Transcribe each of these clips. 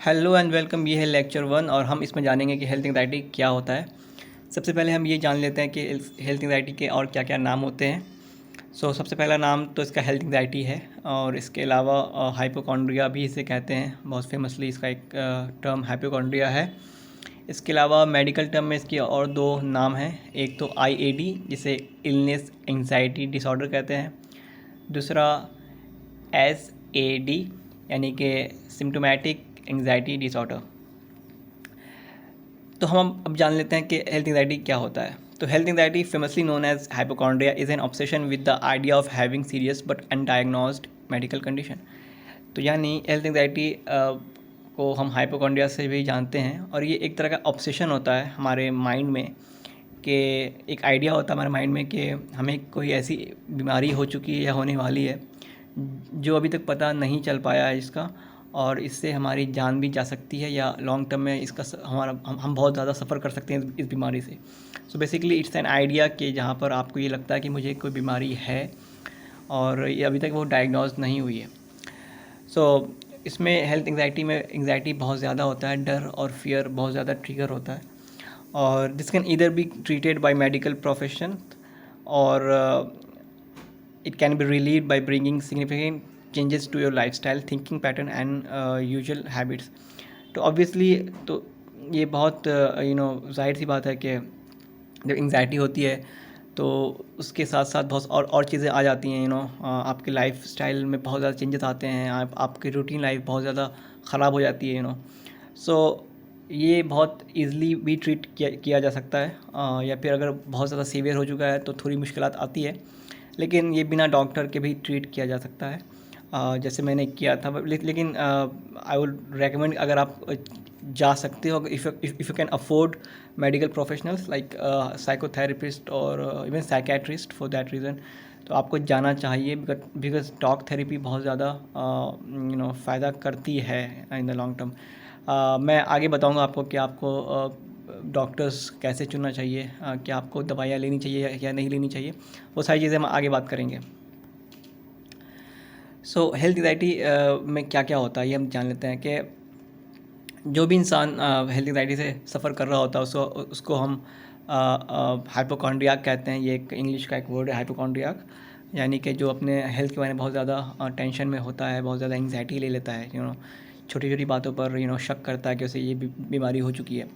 Hello and welcome. ये है lecture 1 और हम इसमें जानेंगे कि हेल्थ एंग्जाइटी क्या होता है। सबसे पहले हम ये जान लेते हैं कि हेल्थ एंग्जाइटी के और क्या क्या नाम होते हैं। सबसे पहला नाम तो इसका हेल्थ एंग्जाइटी है और इसके अलावा हाइपोकॉन्ड्रिया भी इसे कहते हैं। बहुत फेमसली इसका एक टर्म हाइपोकॉन्ड्रिया है। इसके अलावा मेडिकल टर्म में इसकी और दो नाम हैं। एक तो IAD जिसे इलनेस एंग्जाइटी डिसऑर्डर कहते हैं। दूसरा SAD यानी कि सिम्टोमेटिक एंग्जाइटी डिसऑर्डर। तो हम अब जान लेते हैं कि हेल्थ एंग्जाइटी क्या होता है। तो health anxiety famously known as hypochondria is an obsession with the idea of having serious but undiagnosed medical condition. तो यानी हेल्थ एंग्जाइटी को हम हाइपोकॉन्ड्रिया से भी जानते हैं और ये एक तरह का ऑब्सेशन होता है हमारे माइंड में कि एक आइडिया होता है हमारे माइंड में कि हमें कोई ऐसी बीमारी हो चुकी है या होने वाली है जो अभी तक पता नहीं चल पाया है इसका, और इससे हमारी जान भी जा सकती है या लॉन्ग टर्म में इसका हमारा हम बहुत ज़्यादा सफ़र कर सकते हैं इस बीमारी से। So basically it's an idea कि जहाँ पर आपको ये लगता है कि मुझे कोई बीमारी है और ये अभी तक वो डायग्नोज नहीं हुई है। इसमें हेल्थ एंग्जाइटी में एंग्जाइटी बहुत ज़्यादा होता है, डर और फियर बहुत ज़्यादा ट्रिगर होता है और this can either be treated by medical profession और it can be relieved by bringing significant changes to your lifestyle, thinking pattern and usual habits. तो ऑब्वियसली तो ये बहुत जाहिर सी बात है कि जब एंग्जाइटी होती है तो उसके साथ साथ बहुत और चीज़ें आ जाती हैं। आपके लाइफ स्टाइल में बहुत ज़्यादा चेंजेस आते हैं, आपकी रूटीन लाइफ बहुत ज़्यादा ख़राब हो जाती है। सो ये बहुत ईज़िली भी ट्रीट किया जा सकता है या फिर अगर बहुत ज़्यादा सीवियर हो चुका है तो थोड़ी मुश्किलात आती है, लेकिन ये बिना डॉक्टर के भी ट्रीट किया जा सकता है जैसे मैंने किया था। लेकिन आई वुड रेकमेंड, अगर आप जा सकते हो, if you can afford medical professionals like psychotherapist और even psychiatrist for that reason, तो आपको जाना चाहिए बिकॉज टॉक थेरेपी बहुत ज़्यादा फ़ायदा करती है इन द लॉन्ग टर्म। मैं आगे बताऊंगा आपको कि आपको डॉक्टर्स कैसे चुनना चाहिए, कि आपको दवाइयाँ लेनी चाहिए या नहीं लेनी चाहिए, वो सारी चीज़ें हम आगे बात करेंगे। हेल्थ एंग्जाइटी में क्या क्या होता है ये हम जान लेते हैं कि जो भी इंसान हेल्थ एंग्जाइटी से सफ़र कर रहा होता है उसको हम हाइपोकॉन्ड्रियाक कहते हैं। ये एक इंग्लिश का एक वर्ड है हाइपोकॉन्ड्रियाक, यानी कि जो अपने हेल्थ के बारे में बहुत ज़्यादा टेंशन में होता है, बहुत ज़्यादा एंग्जाइटी ले लेता है, छोटी छोटी बातों पर शक करता है कि उसे ये बीमारी हो चुकी है।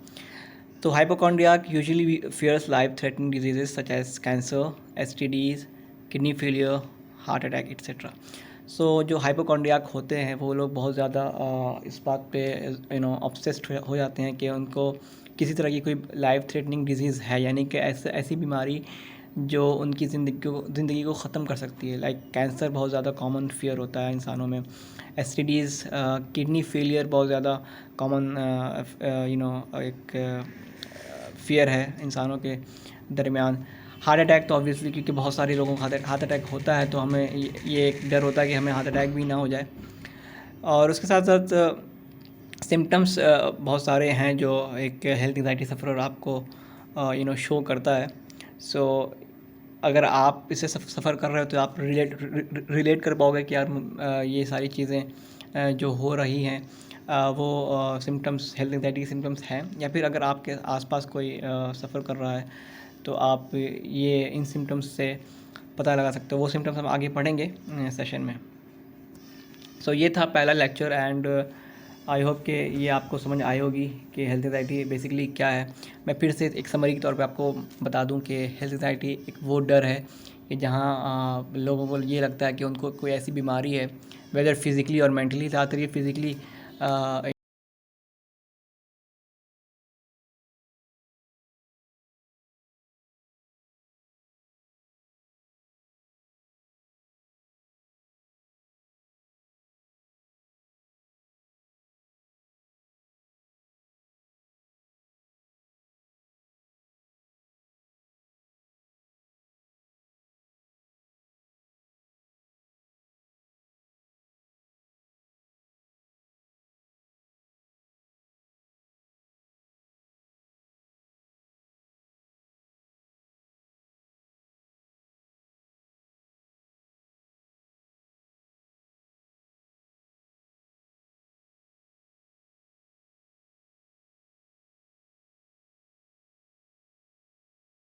तो hypochondriac usually fears life threatening diseases such as cancer, STDs, kidney failure, heart attack etcetera. जो हाइपोकॉन्ड्रियाक होते हैं वो लोग बहुत ज़्यादा इस बात पे ऑब्सेस्ड हो जाते हैं कि उनको किसी तरह की कोई लाइफ थ्रेटनिंग डिजीज़ है, यानी कि ऐसी बीमारी जो उनकी ज़िंदगी को ख़त्म कर सकती है। लाइक कैंसर बहुत ज़्यादा कॉमन फियर होता है इंसानों में, STDs, किडनी फेलियर बहुत ज़्यादा कॉमन एक फियर है इंसानों के दरमियान। हार्ट अटैक तो ऑब्वियसली क्योंकि बहुत सारे लोगों को हार्ट अटैक होता है तो हमें ये एक डर होता है कि हमें हार्ट अटैक भी ना हो जाए। और उसके साथ साथ सिम्टम्स बहुत सारे हैं जो एक हेल्थ एंग्जाइटी सफ़र आपको शो करता है। अगर आप इससे सफ़र कर रहे हो तो आप रिलेट कर पाओगे कि यार ये सारी चीज़ें जो हो रही हैं वो सिम्टम्स हेल्थ एंग्जाइटी के सिम्टम्स हैं, या फिर अगर आपके आसपास कोई सफ़र कर रहा है तो आप ये इन सिम्टम्स से पता लगा सकते हो। वो सिम्टम्स हम आगे पढ़ेंगे सेशन में। ये था पहला लेक्चर एंड आई होप कि ये आपको समझ आई होगी कि हेल्थ एंग्जाइटी बेसिकली क्या है। मैं फिर से एक समरी के तौर पे आपको बता दूं कि हेल्थ एंग्जाइटी एक वो डर है कि जहां लोगों को ये लगता है कि उनको कोई ऐसी बीमारी है, वेदर फिज़िकली और मेंटली। ज़्यादातर ये फिज़िकली